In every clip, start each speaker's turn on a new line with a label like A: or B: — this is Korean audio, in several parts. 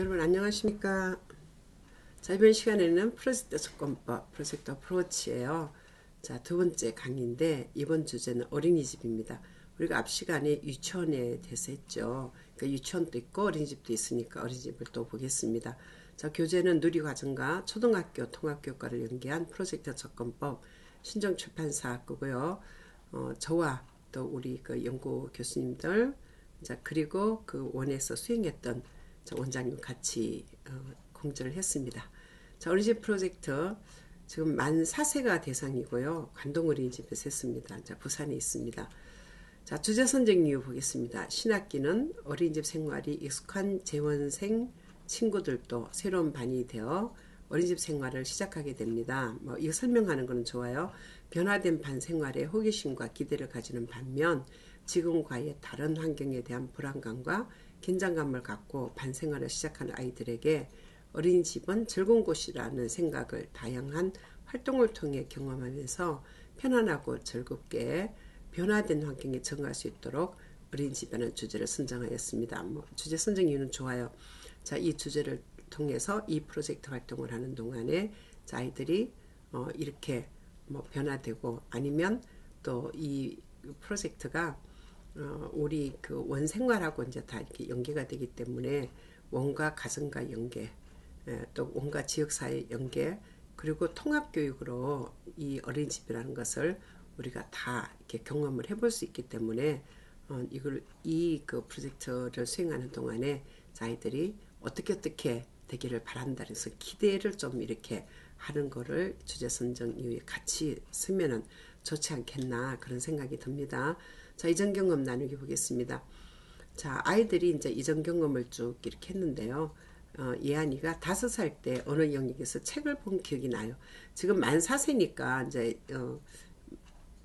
A: 여러분 안녕하십니까. 자, 이번 시간에는 프로젝트 접근법, 프로젝트 어프로치예요. 자, 두 번째 강의인데 이번 주제는 어린이집입니다. 우리가 앞 시간에 유치원에 대해서 했죠. 그러니까 유치원도 있고 어린이집도 있으니까 어린이집을 또 보겠습니다. 자, 교재는 누리과정과 초등학교 통합교과를 연계한 프로젝트 접근법 신정출판사 거고요. 저와 또 우리 그 연구 교수님들, 자, 그리고 그 원에서 수행했던 원장님 같이 공지를 했습니다. 자, 어린이집 프로젝트 지금 만 4세가 대상이고요. 관동 어린이집에서 했습니다. 자, 부산에 있습니다. 자, 주제 선정 이유 보겠습니다. 신학기는 어린이집 생활이 익숙한 재원생 친구들도 새로운 반이 되어 어린이집 생활을 시작하게 됩니다. 이거 설명하는 거는 좋아요. 변화된 반 생활에 호기심과 기대를 가지는 반면 지금과의 다른 환경에 대한 불안감과 긴장감을 갖고 반 생활을 시작하는 아이들에게 어린이집은 즐거운 곳이라는 생각을 다양한 활동을 통해 경험하면서 편안하고 즐겁게 변화된 환경에 적응할 수 있도록 어린이집이라는 주제를 선정하였습니다. 주제 선정 이유는 좋아요. 자, 이 주제를 통해서 이 프로젝트 활동을 하는 동안에 아이들이 이렇게 변화되고 아니면 또 이 프로젝트가 우리 그 원생활하고 이제 다 이렇게 연계가 되기 때문에 원과 가정과 연계, 또 원과 지역사회 연계, 그리고 통합교육으로 이 어린이집이라는 것을 우리가 다 이렇게 경험을 해볼 수 있기 때문에 이 그 프로젝트를 수행하는 동안에 아이들이 어떻게 되기를 바란다 그래서 기대를 좀 이렇게 하는 거를 주제 선정 이후에 같이 쓰면은 좋지 않겠나 그런 생각이 듭니다. 자, 이전 경험 나누기 보겠습니다. 자, 아이들이 이제 이전 경험을 쭉 이렇게 했는데요. 예안이가 5살 때 어느 영역에서 책을 본 기억이 나요. 지금 만 4세니까 이제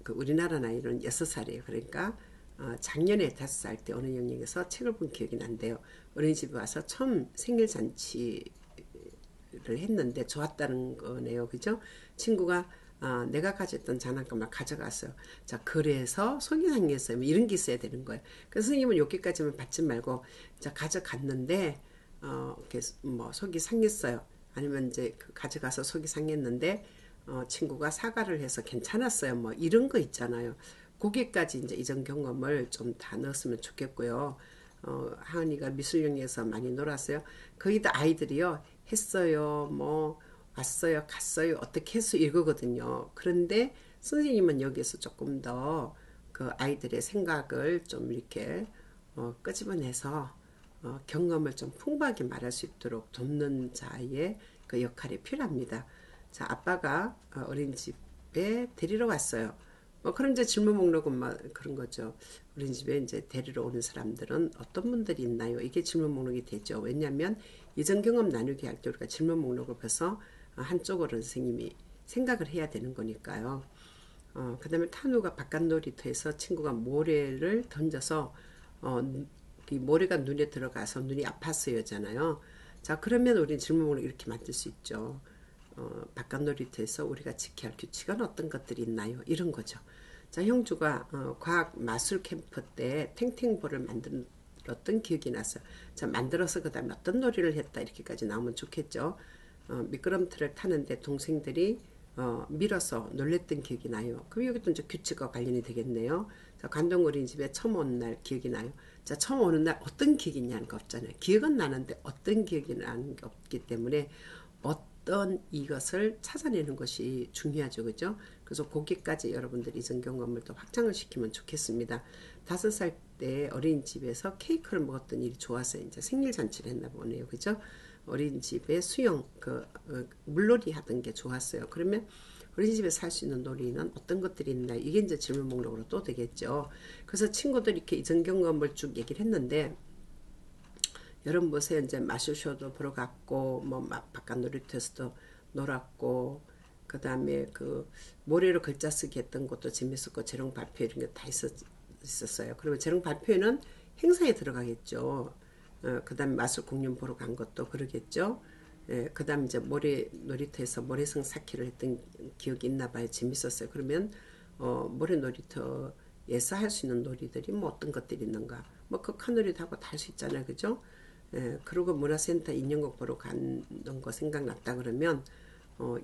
A: 그 우리나라 나이는 6살이에요. 그러니까 작년에 5살 때 어느 영역에서 책을 본 기억이 난대요. 어린이집에 와서 처음 생일잔치를 했는데 좋았다는 거네요. 그죠? 친구가 내가 가졌던 장난감을 가져갔어요. 자, 그래서 속이 상했어요. 이런 게 있어야 되는 거예요. 그래서 선생님은 여기까지만 받지 말고, 자, 가져갔는데, 속이 상했어요. 아니면 이제 가져가서 속이 상했는데, 친구가 사과를 해서 괜찮았어요. 이런 거 있잖아요. 거기까지 이제 이전 경험을 좀 다 넣었으면 좋겠고요. 하은이가 미술영에서 많이 놀았어요. 거기다 아이들이요, 했어요, 왔어요, 갔어요, 어떻게 했어, 이거거든요. 그런데 선생님은 여기서 조금 더 그 아이들의 생각을 좀 이렇게 끄집어내서 경험을 좀 풍부하게 말할 수 있도록 돕는 자의 그 역할이 필요합니다. 자, 아빠가 어린이집에 데리러 왔어요. 그런 이제 질문 목록은 그런 거죠. 어린이집에 이제 데리러 오는 사람들은 어떤 분들이 있나요? 이게 질문 목록이 되죠. 왜냐하면 이전 경험 나누기 할 때 우리가 질문 목록을 봐서 한쪽으로 선생님이 생각을 해야 되는 거니까요. 그 다음에 탄우가 바깥 놀이터에서 친구가 모래를 던져서 이 모래가 눈에 들어가서 눈이 아팠어요잖아요. 자, 그러면 우리는 질문을 이렇게 만들 수 있죠. 바깥 놀이터에서 우리가 지켜야 할 규칙은 어떤 것들이 있나요? 이런 거죠. 자, 형주가 과학 마술 캠프 때 탱탱볼을 만들었던 기억이 났어요. 자, 만들어서 그 다음에 어떤 놀이를 했다 이렇게까지 나오면 좋겠죠. 미끄럼틀을 타는데 동생들이 밀어서 놀랬던 기억이 나요. 그럼 여기도 이제 규칙과 관련이 되겠네요. 자, 관동 어린이집에 처음 오는 날 기억이 나요. 자, 처음 오는 날 어떤 기억이 있냐는 거 없잖아요. 기억은 나는데 어떤 기억이 나는 게 없기 때문에 어떤 이것을 찾아내는 것이 중요하죠. 그죠? 그래서 거기까지 여러분들이 이전 경험을 또 확장을 시키면 좋겠습니다. 5살 때 어린이집에서 케이크를 먹었던 일이 좋아서 이제 생일잔치를 했나 보네요. 그죠? 어린이집에 수영, 물놀이 하던 게 좋았어요. 그러면 어린이집에서 할 수 있는 놀이는 어떤 것들이 있나? 이게 이제 질문 목록으로 또 되겠죠. 그래서 친구들이 이렇게 이전 경험을 쭉 얘기를 했는데, 여러분 보세요. 이제 마술쇼도 보러 갔고, 바깥 놀이터에서도 놀았고, 그 다음에 모래로 글자 쓰기 했던 것도 재밌었고, 재롱 발표 이런 게 다 있었어요. 그리고 재롱 발표에는 행사에 들어가겠죠. 그 다음에 마술 공연 보러 간 것도 그러겠죠. 그 다음에 이제 모래 놀이터에서 모래성 쌓기를 했던 기억이 있나 봐요. 재밌었어요. 그러면, 모래 놀이터에서 할 수 있는 놀이들이 어떤 것들이 있는가. 극한 놀이도 하고 다 할 수 있잖아요. 그죠? 그리고 문화센터 인형극 보러 가는 거 생각났다 그러면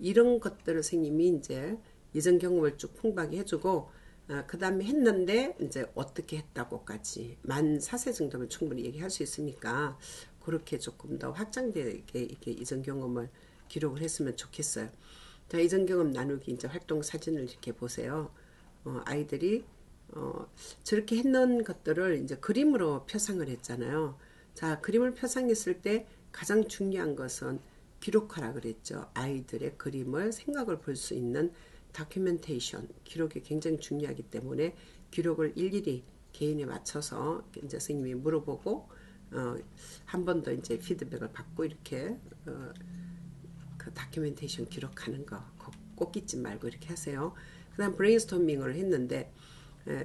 A: 이런 것들을 선생님이 이제 이전 경험을 쭉 풍부하게 해주고 그 다음에 했는데 이제 어떻게 했다고까지 만 4세 정도면 충분히 얘기할 수 있으니까 그렇게 조금 더 확장되게 이렇게 이전 경험을 기록을 했으면 좋겠어요. 자, 이전 경험 나누기 이제 활동 사진을 이렇게 보세요. 아이들이 저렇게 했는 것들을 이제 그림으로 표상을 했잖아요. 자, 그림을 표상했을 때 가장 중요한 것은 기록하라 그랬죠. 아이들의 그림을 생각을 볼 수 있는 다큐멘테이션, 기록이 굉장히 중요하기 때문에 기록을 일일이 개인에 맞춰서 이제 선생님이 물어보고 한 번 더 이제 피드백을 받고 이렇게 그 다큐멘테이션 기록하는 거 꼭 잊지 말고 이렇게 하세요. 그 다음 브레인스토밍을 했는데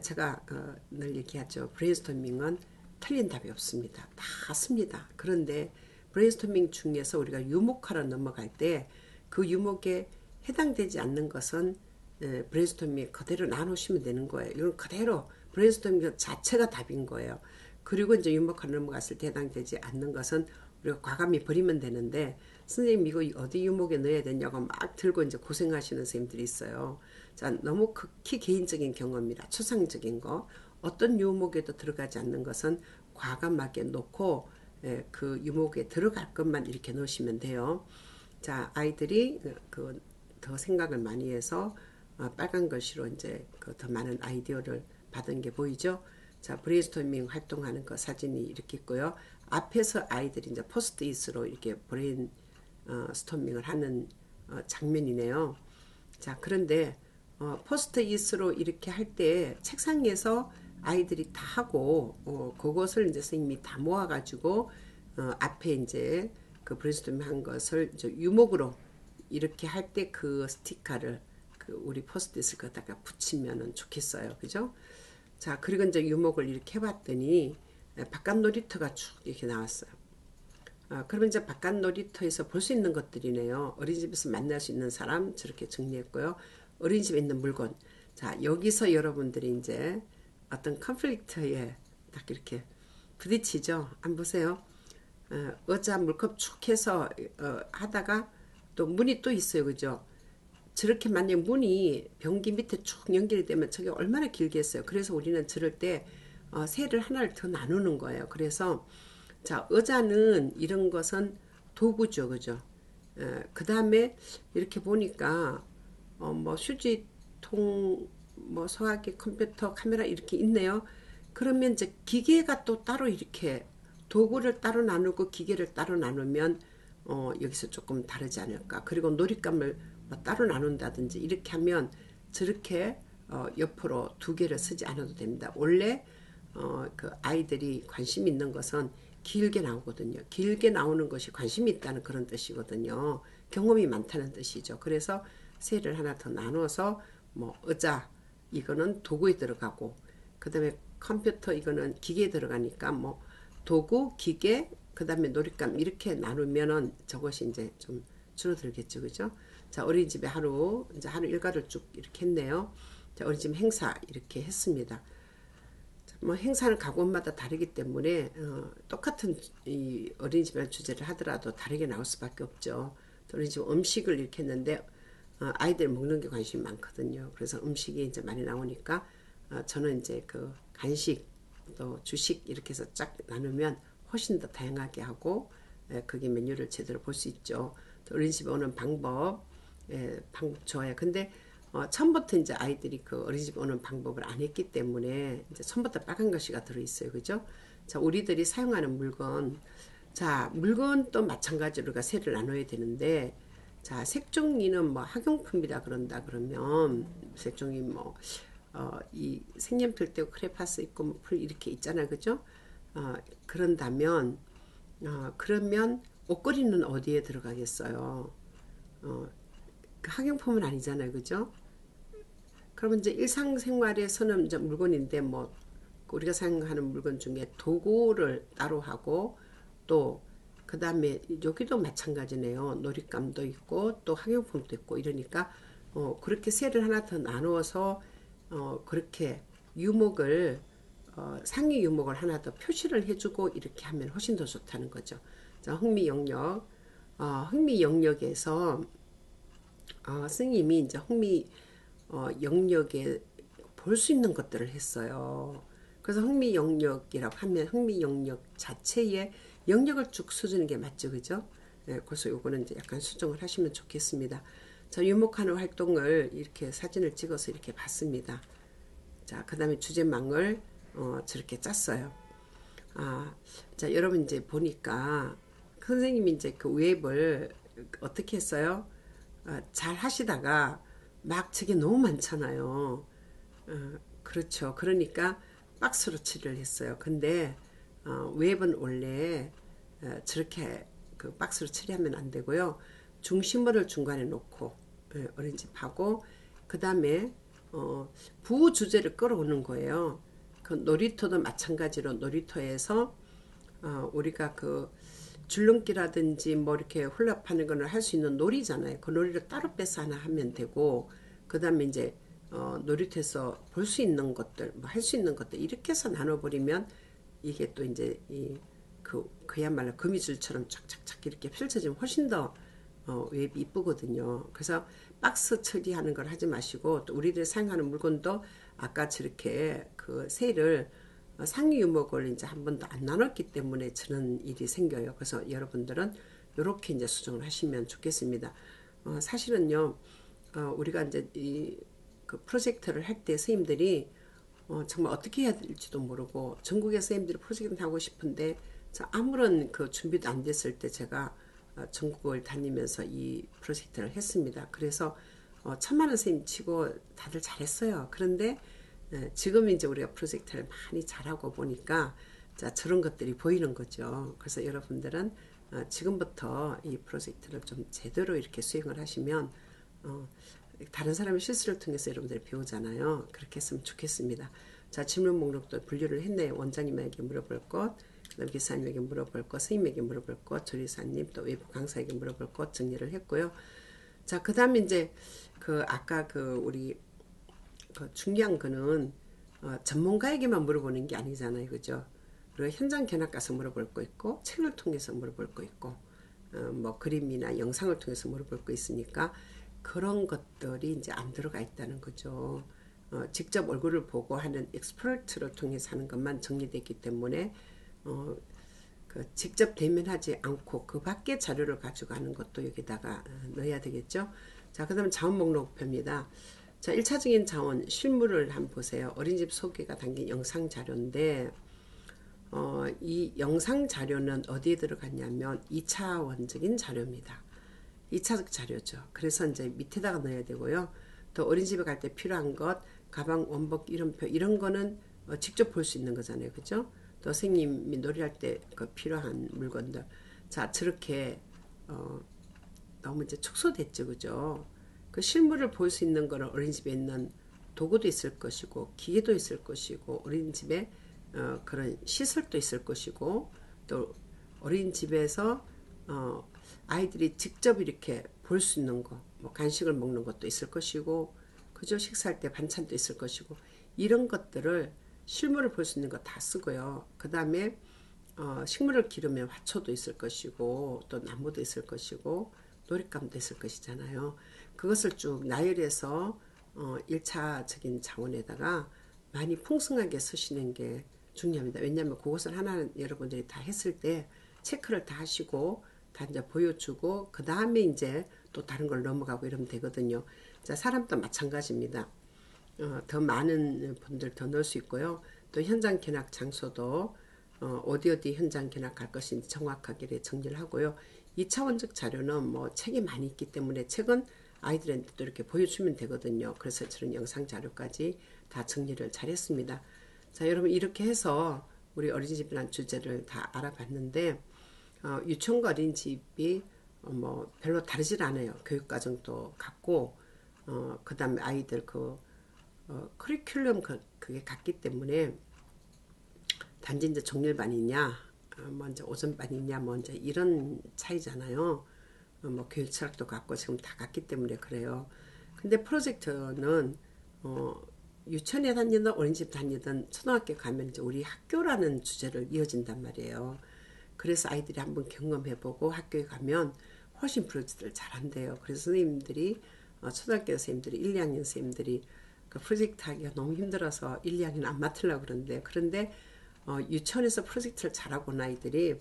A: 제가 늘 얘기하죠. 브레인스토밍은 틀린 답이 없습니다. 다 씁니다. 그런데 브레인스토밍 중에서 우리가 유목화로 넘어갈 때 그 유목에 해당되지 않는 것은 브레인스토밍 그대로 나누시면 되는 거예요. 이건 그대로 브레인스토밍 자체가 답인 거예요. 그리고 이제 유목화로 넘어갔을 때 해당되지 않는 것은 우리가 과감히 버리면 되는데 선생님 이거 어디 유목에 넣어야 되냐고 막 들고 이제 고생하시는 선생님들이 있어요. 자, 너무 극히 개인적인 경험이라 추상적인 거 어떤 유목에도 들어가지 않는 것은 과감하게 놓고 그 유목에 들어갈 것만 이렇게 넣으시면 돼요. 자, 아이들이 더 생각을 많이 해서 빨간 글씨로 이제 더 많은 아이디어를 받은 게 보이죠. 자, 브레인스토밍 활동하는 거 사진이 이렇게 있고요. 앞에서 아이들이 이제 포스트잇으로 이렇게 브레인스토밍을 하는 장면이네요. 자, 그런데 포스트잇으로 이렇게 할 때 책상에서 아이들이 다 하고 그것을 이제 선생님이 다 모아가지고 앞에 이제 그 브레인스토밍 한 것을 이제 유목으로 이렇게 할 때 그 스티커를 우리 포스트잇을 갖다가 붙이면은 좋겠어요. 그죠? 자, 그리고 이제 유목을 이렇게 해봤더니 바깥 놀이터가 쭉 이렇게 나왔어요. 그러면 이제 바깥 놀이터에서 볼 수 있는 것들이네요. 어린이집에서 만날 수 있는 사람 저렇게 정리했고요. 어린이집에 있는 물건. 자, 여기서 여러분들이 이제 어떤 컨플릭트에 딱 이렇게 부딪히죠. 안 보세요? 의자 물컵 쭉 해서 하다가 또 문이 또 있어요. 그죠? 저렇게 만약 문이 변기 밑에 쭉 연결이 되면 저게 얼마나 길겠어요. 그래서 우리는 저럴 때 새를 하나를 더 나누는 거예요. 그래서 자, 의자는 이런 것은 도구죠. 그죠? 그 다음에 이렇게 보니까 뭐 휴지통, 뭐 소화기, 컴퓨터, 카메라 이렇게 있네요. 그러면 이제 기계가 또 따로 이렇게 도구를 따로 나누고 기계를 따로 나누면 여기서 조금 다르지 않을까. 그리고 놀잇감을 뭐 따로 나눈다든지 이렇게 하면 저렇게 옆으로 두 개를 쓰지 않아도 됩니다. 원래 그 아이들이 관심 있는 것은 길게 나오거든요. 길게 나오는 것이 관심이 있다는 그런 뜻이거든요. 경험이 많다는 뜻이죠. 그래서 새를 하나 더 나눠서 뭐 의자 이거는 도구에 들어가고 그 다음에 컴퓨터 이거는 기계에 들어가니까 뭐 도구, 기계, 그 다음에 놀잇감 이렇게 나누면은 저것이 이제 좀 줄어들겠죠. 그죠? 자, 어린이집에 이제 하루 일과를 쭉 이렇게 했네요. 자, 어린이집 행사 이렇게 했습니다. 자, 뭐 행사는 각 곳마다 다르기 때문에 똑같은 이 어린이집이라는 주제를 하더라도 다르게 나올 수밖에 없죠. 어린이집 음식을 이렇게 했는데 아이들 먹는 게 관심이 많거든요. 그래서 음식이 이제 많이 나오니까 저는 이제 그 간식 또 주식 이렇게 해서 쫙 나누면 훨씬 더 다양하게 하고 거기 메뉴를 제대로 볼 수 있죠. 어린이집에 오는 방법 좋아요. 근데 처음부터 이제 아이들이 그 어린이집 오는 방법을 안 했기 때문에 이제 처음부터 빨간 글씨가 들어있어요. 그죠? 자, 우리들이 사용하는 물건. 자, 물건도 마찬가지로 우리가 세를 나눠야 되는데 자, 색종이는 뭐 학용품이라 그런다 그러면 색종이 뭐 이 색연필 떼고 크레파스 있고 뭐 풀 이렇게 있잖아요. 그죠? 그런다면 그러면 옷걸이는 어디에 들어가겠어요? 그 학용품은 아니잖아요. 그죠? 그러면 이제 일상생활에서는 이제 물건인데 뭐 우리가 사용하는 물건 중에 도구를 따로 하고 또 그 다음에 여기도 마찬가지네요. 놀잇감도 있고 또 학용품도 있고 이러니까 그렇게 세를 하나 더 나누어서 그렇게 유목을 상위 유목을 하나 더 표시를 해주고 이렇게 하면 훨씬 더 좋다는 거죠. 자, 흥미 영역, 흥미 영역에서 스님이 이제 흥미 영역에 볼 수 있는 것들을 했어요. 그래서 흥미 영역이라고 하면 흥미 영역 자체에 영역을 쭉 써주는 게 맞죠, 그죠? 네, 그래서 요거는 이제 약간 수정을 하시면 좋겠습니다. 자, 유목하는 활동을 이렇게 사진을 찍어서 이렇게 봤습니다. 자, 그 다음에 주제망을 저렇게 짰어요. 자, 여러분 이제 보니까 선생님이 이제 그 웹을 어떻게 했어요? 잘 하시다가 막 저게 너무 많잖아요. 그렇죠. 그러니까 박스로 처리를 했어요. 근데 웹은 원래 저렇게 그 박스로 처리하면 안 되고요. 중심물을 중간에 놓고 어린집하고 그 다음에 부주제를 끌어오는 거예요. 그 놀이터도 마찬가지로 놀이터에서 우리가 그 줄넘기라든지 뭐 이렇게 훌라파는 거는 할 수 있는 놀이잖아요. 그 놀이를 따로 빼서 하나 하면 되고 그 다음에 이제 놀이터에서 볼 수 있는 것들, 뭐 할 수 있는 것들 이렇게 해서 나눠버리면 이게 또 이제 그야말로 거미줄처럼 쫙쫙쫙 이렇게 펼쳐지면 훨씬 더 웹이 이쁘거든요. 그래서 박스 처리하는 걸 하지 마시고 또 우리들이 사용하는 물건도 아까 저렇게 그 세일을 상위 유목을 이제 한 번도 안 나눴기 때문에 저런 일이 생겨요. 그래서 여러분들은 이렇게 이제 수정을 하시면 좋겠습니다. 사실은요, 우리가 이제 그 프로젝트를 할 때 선생님들이 정말 어떻게 해야 될지도 모르고 전국의 선생님들이 프로젝트를 하고 싶은데 아무런 그 준비도 안 됐을 때 제가 전국을 다니면서 이 프로젝트를 했습니다. 그래서 천만원 선생님 치고 다들 잘했어요. 그런데 지금 이제 우리가 프로젝트를 많이 잘하고 보니까 자, 저런 것들이 보이는 거죠. 그래서 여러분들은 지금부터 이 프로젝트를 좀 제대로 이렇게 수행을 하시면 다른 사람의 실수를 통해서 여러분들이 배우잖아요. 그렇게 했으면 좋겠습니다. 자, 질문 목록도 분류를 했네요. 원장님에게 물어볼 것, 그다음 기사님에게 물어볼 것, 선생님에게 물어볼 것, 조리사님 또 외부 강사에게 물어볼 것 정리를 했고요. 자, 그다음에 이제 그 아까 그 우리 그 중요한 거는 전문가에게만 물어보는 게 아니잖아요, 그죠? 그리고 현장 견학 가서 물어볼 거 있고 책을 통해서 물어볼 거 있고 뭐 그림이나 영상을 통해서 물어볼 거 있으니까 그런 것들이 이제 안 들어가 있다는 거죠. 직접 얼굴을 보고 하는 익스퍼트를 통해서 하는 것만 정리되기 때문에 직접 대면하지 않고 그 밖에 자료를 가지고 하는 것도 여기다가 넣어야 되겠죠. 자, 그 다음에 자원 목록표입니다. 자, 1차적인 자원 실물을 한번 보세요. 어린이집 소개가 담긴 영상 자료인데 이 영상 자료는 어디에 들어갔냐면 2차원적인 자료입니다. 2차적 자료죠. 그래서 이제 밑에다가 넣어야 되고요. 또 어린이집에 갈 때 필요한 것, 가방, 원복, 이름표 이런 거는 직접 볼 수 있는 거잖아요. 그죠? 또 선생님이 놀이할 때 그 필요한 물건들. 자, 저렇게 너무 이제 축소됐죠. 그죠? 그 실물을 볼 수 있는 거는 어린이집에 있는 도구도 있을 것이고 기계도 있을 것이고 어린이집에 그런 시설도 있을 것이고 또 어린이집에서 아이들이 직접 이렇게 볼 수 있는 거, 뭐 간식을 먹는 것도 있을 것이고, 그죠? 식사할 때 반찬도 있을 것이고, 이런 것들을 실물을 볼 수 있는 거 다 쓰고요. 그 다음에 식물을 기르면 화초도 있을 것이고, 또 나무도 있을 것이고, 놀잇감도 있을 것이잖아요. 그것을 쭉 나열해서 1차적인 자원에다가 많이 풍성하게 쓰시는 게 중요합니다. 왜냐하면 그것을 하나 여러분들이 다 했을 때 체크를 다 하시고 다 이제 보여주고 그 다음에 이제 또 다른 걸 넘어가고 이러면 되거든요. 자, 사람도 마찬가지입니다. 더 많은 분들 더 넣을 수 있고요. 또 현장 견학 장소도 어디 현장 견학 갈 것인지 정확하게 정리를 하고요. 2차원적 자료는 뭐 책이 많이 있기 때문에 책은 아이들한테 또 이렇게 보여주면 되거든요. 그래서 저는 영상 자료까지 다 정리를 잘 했습니다. 자, 여러분 이렇게 해서 우리 어린이집이라는 주제를 다 알아봤는데 유치원과 어린이집이 뭐 별로 다르질 않아요. 교육과정도 같고 그 다음에 아이들 커리큘럼 그게 같기 때문에 단지 이제 종일반이냐 먼저 오전반이냐 먼저 이런 차이잖아요. 뭐 교육 철학도 같고 지금 다 같기 때문에 그래요. 근데 프로젝트는 유치원에 다니든 어린이집 다니든 초등학교 가면 이제 우리 학교라는 주제를 이어진단 말이에요. 그래서 아이들이 한번 경험해보고 학교에 가면 훨씬 프로젝트를 잘한대요. 그래서 선생님들이 초등학교 선생님들이 1, 2학년 선생님들이 그 프로젝트 하기가 너무 힘들어서 1, 2학년 안 맡으려고 그러는데 그런데 유치원에서 프로젝트를 잘하고 온 아이들이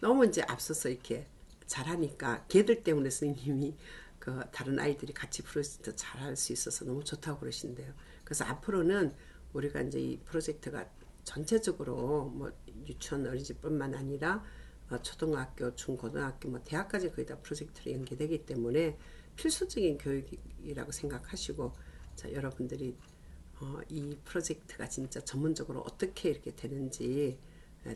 A: 너무 이제 앞서서 이렇게 잘하니까 걔들 때문에 선생님이 그 다른 아이들이 같이 프로젝트 잘할 수 있어서 너무 좋다고 그러신대요. 그래서 앞으로는 우리가 이제 이 프로젝트가 전체적으로 뭐 유치원 어린이집뿐만 아니라 초등학교, 중고등학교, 뭐 대학까지 거의 다 프로젝트로 연계되기 때문에 필수적인 교육이라고 생각하시고 자 여러분들이 이 프로젝트가 진짜 전문적으로 어떻게 이렇게 되는지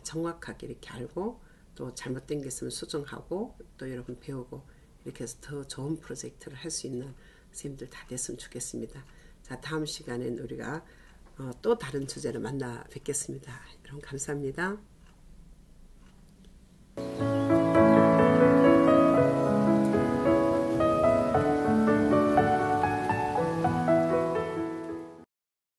A: 정확하게 이렇게 알고 또 잘못된 게 있으면 수정하고 또 여러분 배우고 이렇게 해서 더 좋은 프로젝트를 할 수 있는 선생님들 다 됐으면 좋겠습니다. 자 다음 시간엔 우리가 또 다른 주제로 만나 뵙겠습니다. 여러분 감사합니다.